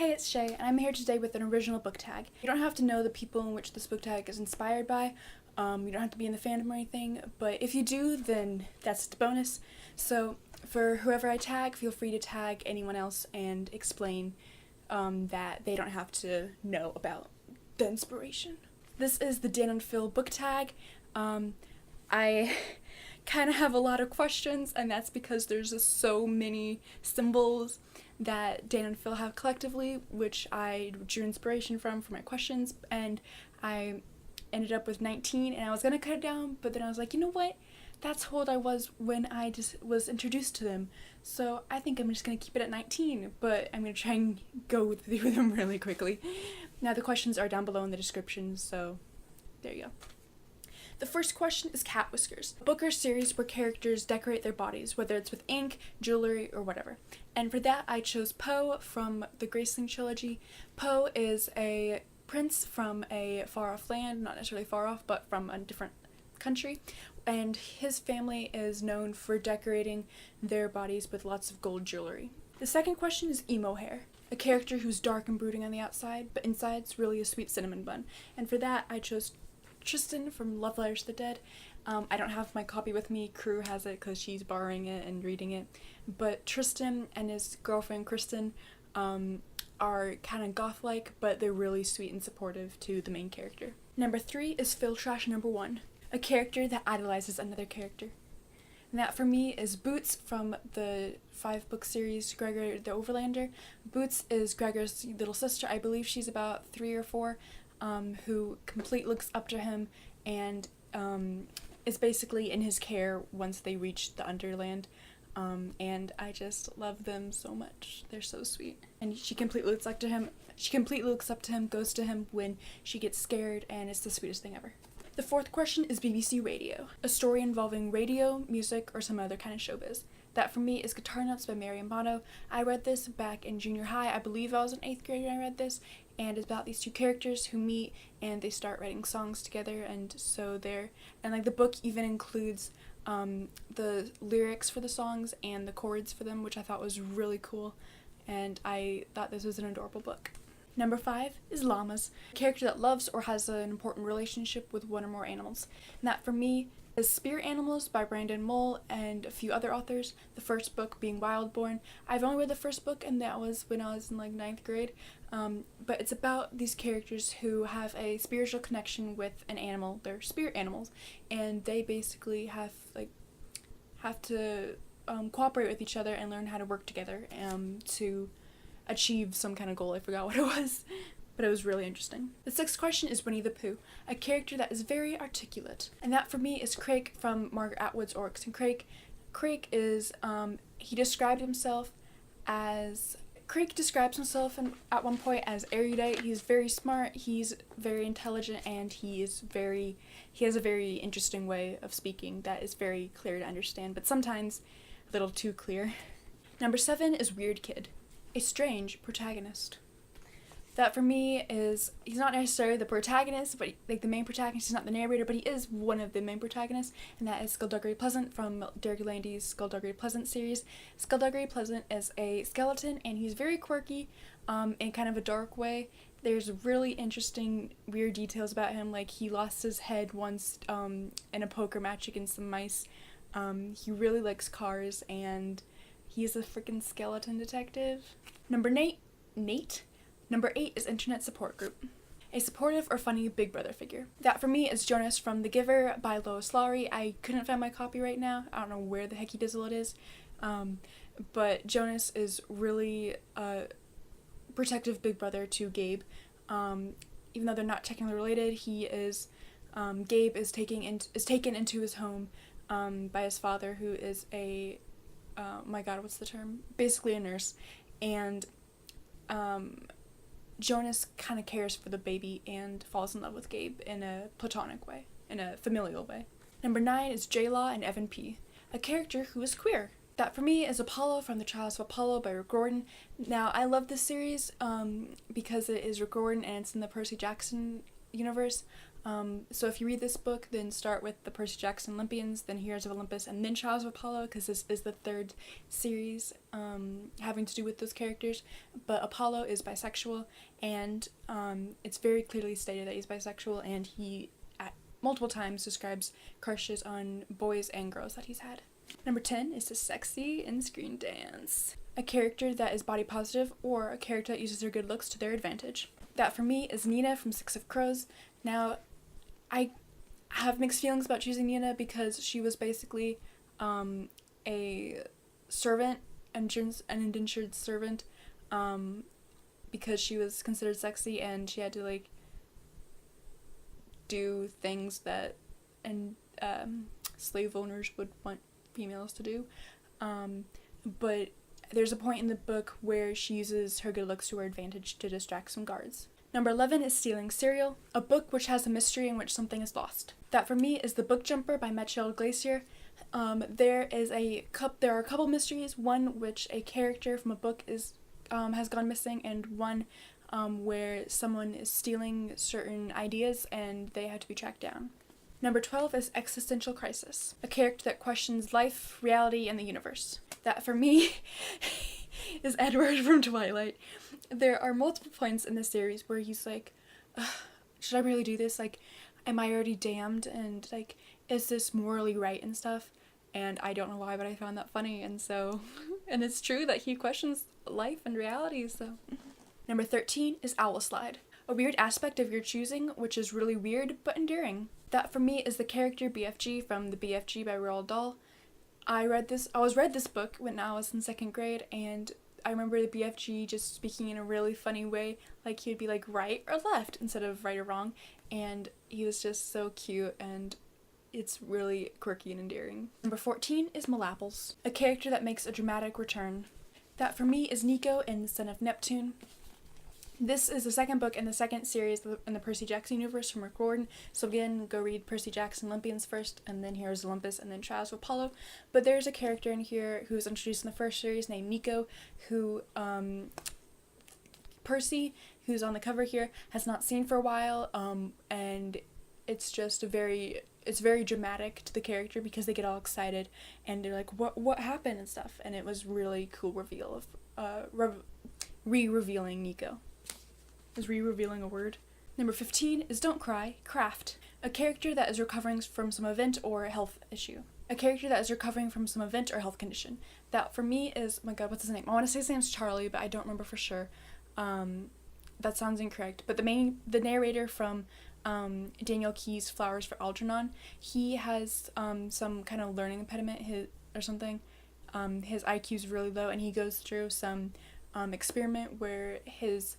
Hey, it's Shay, and I'm here today with an original book tag. You don't have to know the people in which this book tag is inspired by. You don't have to be in the fandom or anything, but if you do, then that's the bonus. So for whoever I tag, feel free to tag anyone else and explain that they don't have to know about the inspiration. This is the Dan and Phil book tag. I kind of have a lot of questions, and that's because there's just so many symbols that Dan and Phil have collectively, which I drew inspiration from for my questions, and I ended up with 19, and I was gonna cut it down, but then I was like, you know what? That's how old I was when I just was introduced to them, so I think I'm just gonna keep it at 19, but I'm gonna try and go through them really quickly. Now the questions are down below in the description, so there you go. The first question is cat whiskers. A book or series where characters decorate their bodies, whether it's with ink, jewelry, or whatever. And for that, I chose Poe from the Graceling trilogy. Poe is a prince from a far-off land, not necessarily far off, but from a different country. And his family is known for decorating their bodies with lots of gold jewelry. The second question is emo hair. A character who's dark and brooding on the outside, but inside's really a sweet cinnamon bun. And for that, I chose Tristan from Love Letters to the Dead. I don't have my copy with me. Crew has it because she's borrowing it and reading it. But Tristan and his girlfriend Kristen are kind of goth-like, but they're really sweet and supportive to the main character. Number 3 is Phil Trash number 1, a character that idolizes another character. And that for me is Boots from the 5-book series Gregor the Overlander. Boots is Gregor's little sister. I believe she's about 3 or 4. Who completely looks up to him and is basically in his care once they reach the Underland. And I just love them so much. They're so sweet. And she completely looks up to him. Goes to him when she gets scared, and it's the sweetest thing ever. The fourth question is BBC Radio, a story involving radio, music, or some other kind of showbiz. That for me is Guitar Nuts by Mary Amato. I read this back in junior high. I believe I was in 8th grade when I read this, and it's about these two characters who meet and they start writing songs together, and so the book even includes the lyrics for the songs and the chords for them, which I thought was really cool, and I thought this was an adorable book. Number 5 is Llamas, a character that loves or has an important relationship with one or more animals. And that for me is Spirit Animals by Brandon Mull and a few other authors, the first book being Wildborn. I've only read the first book, and that was when I was in 9th grade, but it's about these characters who have a spiritual connection with an animal. They're spirit animals, and they basically have to cooperate with each other and learn how to work together to achieve some kind of goal. I forgot what it was, but it was really interesting. The 6th question is Winnie the Pooh, a character that is very articulate, and that for me is Craig from Margaret Atwood's Orcs. And Craig is he describes himself at one point as erudite. He's very smart, he's very intelligent, and he has a very interesting way of speaking that is very clear to understand, but sometimes a little too clear. Number 7 is Weird Kid, a strange protagonist. That for me is, he's not necessarily the protagonist, but the main protagonist. He's not the narrator, but he is one of the main protagonists, and that is Skullduggery Pleasant from Derek Landy's Skullduggery Pleasant series. Skullduggery Pleasant is a skeleton, and he's very quirky in kind of a dark way. There's really interesting, weird details about him, like he lost his head once in a poker match against some mice. He really likes cars, and he's a freaking skeleton detective. Number 8 is Internet Support Group, a supportive or funny Big Brother figure. That for me is Jonas from The Giver by Lois Lowry. I couldn't find my copy right now. I don't know where the hecky dizzle it is, but Jonas is really a protective Big Brother to Gabe. Even though they're not technically related, Gabe is taken into his home by his father, who is basically a nurse, and Jonas kind of cares for the baby and falls in love with Gabe in a platonic way, in a familial way. Number 9 is J-Law and Evan P., a character who is queer. That for me is Apollo from The Trials of Apollo by Rick Gordon. Now, I love this series because it is Rick Gordon and it's in the Percy Jackson universe, So if you read this book, then start with the Percy Jackson Olympians, then Heroes of Olympus, and then Trials of Apollo, because this is the third series having to do with those characters. But Apollo is bisexual, and it's very clearly stated that he's bisexual, and he at multiple times describes crushes on boys and girls that he's had. Number 10 is the sexy in screen dance. A character that is body positive, or a character that uses their good looks to their advantage. That for me is Nina from Six of Crows. Now, I have mixed feelings about choosing Nina because she was basically a servant, an indentured servant, because she was considered sexy and she had to like do things that slave owners would want females to do. But there's a point in the book where she uses her good looks to her advantage to distract some guards. Number 11 is Stealing Cereal, a book which has a mystery in which something is lost. That for me is The Book Jumper by Metchild Glacier. There are a couple mysteries, one which a character from a book has gone missing, and one where someone is stealing certain ideas and they have to be tracked down. Number 12 is Existential Crisis, a character that questions life, reality, and the universe. That for me is Edward from Twilight. There are multiple points in this series where he's like, should I really do this? Like, am I already damned? And like, is this morally right and stuff? And I don't know why, but I found that funny. And so, and it's true that he questions life and reality, so. Number 13 is Owl Slide, a weird aspect of your choosing, which is really weird but endearing. That for me is the character BFG from The BFG by Roald Dahl. I read this book when I was in second grade, and I remember the BFG just speaking in a really funny way, like he would be like right or left instead of right or wrong, and he was just so cute, and it's really quirky and endearing. Number 14 is Malapples, a character that makes a dramatic return. That for me is Nico in Son of Neptune. This is the second book in the second series in the Percy Jackson universe from Rick Riordan, so again, go read Percy Jackson Olympians first, and then Heroes of Olympus, and then Trials of Apollo. But there's a character in here who was introduced in the first series named Nico, who Percy, who's on the cover here, has not seen for a while, and it's just very dramatic to the character because they get all excited, and they're like, what happened and stuff, and it was really cool reveal of re-revealing Nico. Is re-revealing a word? Number 15 is Don't Cry, Craft, a character that is recovering from some event or health issue. A character that is recovering from some event or health condition. That for me is, oh my god, what's his name? I want to say his name's Charlie, but I don't remember for sure. That sounds incorrect. But the narrator from Daniel Keyes' Flowers for Algernon, he has some kind of learning impediment or something. His IQ's really low, and he goes through some experiment where his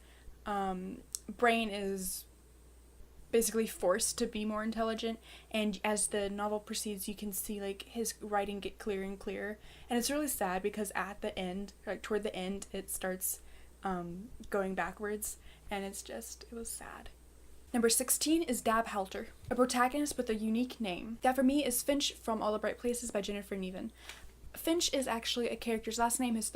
brain is basically forced to be more intelligent, and as the novel proceeds you can see like his writing get clearer and clearer, and it's really sad because at the end, like toward the end, it starts going backwards, and it was sad. Number 16 is Dab Halter, a protagonist with a unique name. That for me is Finch from All the Bright Places by Jennifer Niven. Finch is actually a character's last name. His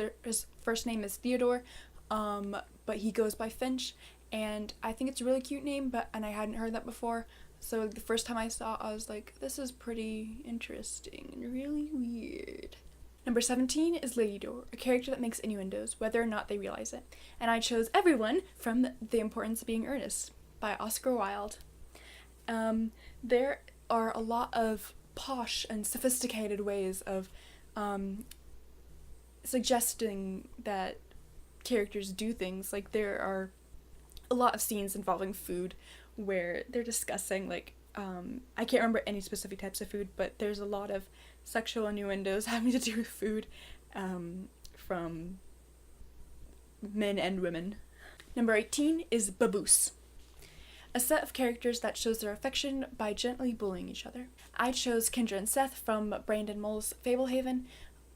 first name is Theodore, but he goes by Finch, and I think it's a really cute name, and I hadn't heard that before, so the first time I saw it, I was like, this is pretty interesting and really weird. Number 17 is Lady Door, a character that makes innuendos, whether or not they realize it, and I chose Everyone from The Importance of Being Earnest by Oscar Wilde. There are a lot of posh and sophisticated ways of suggesting that characters do things. Like there are a lot of scenes involving food where they're discussing like I can't remember any specific types of food, but there's a lot of sexual innuendos having to do with food from men and women. Number 18 is Baboose, a set of characters that shows their affection by gently bullying each other. I chose Kendra and Seth from Brandon Mull's Fablehaven.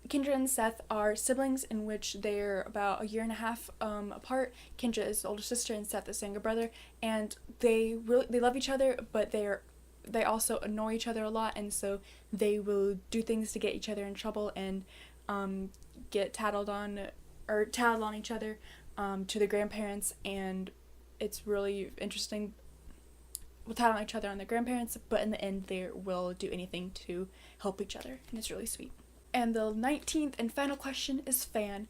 Kendra and Seth are siblings in which they're about a year and a half apart. Kendra is the older sister and Seth is the younger brother, and they love each other, but they also annoy each other a lot, and so they will do things to get each other in trouble and get tattled on each other to the grandparents, and it's really interesting. will tat on each other on their grandparents, but in the end they will do anything to help each other, and it's really sweet. And the 19th and final question is fan.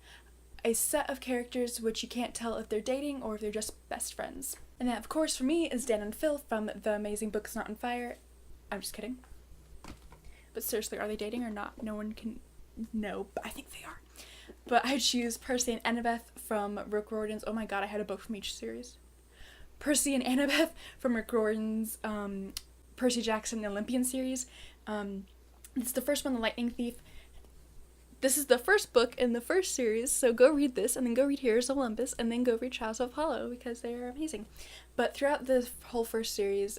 A set of characters which you can't tell if they're dating or if they're just best friends. And that, of course, for me is Dan and Phil from The Amazing Books Not on Fire. I'm just kidding. But seriously, are they dating or not? No one can know, but I think they are. But I choose Percy and Annabeth from Rick Riordan's, oh my god, I had a book from each series. Percy and Annabeth from Rick Riordan's Percy Jackson Olympian series. It's the first one, The Lightning Thief. This is the first book in the first series, so go read this, and then go read Heroes of Olympus, and then go read Trials of Apollo, because they're amazing. But throughout the whole first series,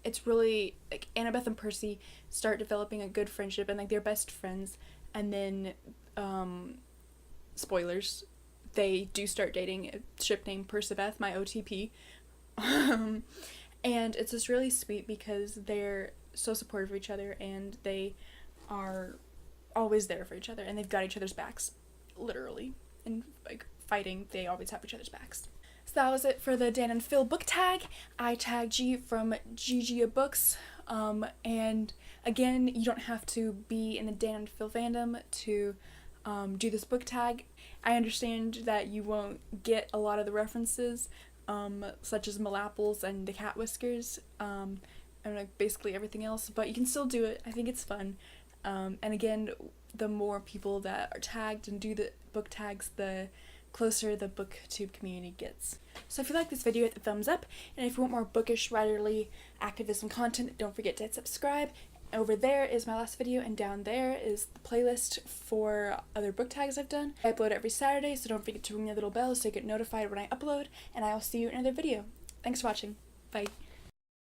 it's really, like, Annabeth and Percy start developing a good friendship, and, like, they're best friends, and then, spoilers, they do start dating a ship named Persebeth, my OTP, and it's just really sweet because they're so supportive of each other, and they are always there for each other, and they've got each other's backs, literally. And, like, fighting, they always have each other's backs. So that was it for the Dan and Phil book tag. I tagged G from Gigi of Books, and again, you don't have to be in the Dan and Phil fandom to do this book tag. I understand that you won't get a lot of the references, such as Malapples and the cat whiskers, and like basically everything else, but you can still do it. I think it's fun. And again, the more people that are tagged and do the book tags, the closer the booktube community gets. So if you like this video, hit the thumbs up, and if you want more bookish, writerly activism content, don't forget to hit subscribe. Over there is my last video, and down there is the playlist for other book tags I've done. I upload every Saturday, so don't forget to ring the little bell so you get notified when I upload, and I will see you in another video. Thanks for watching. Bye.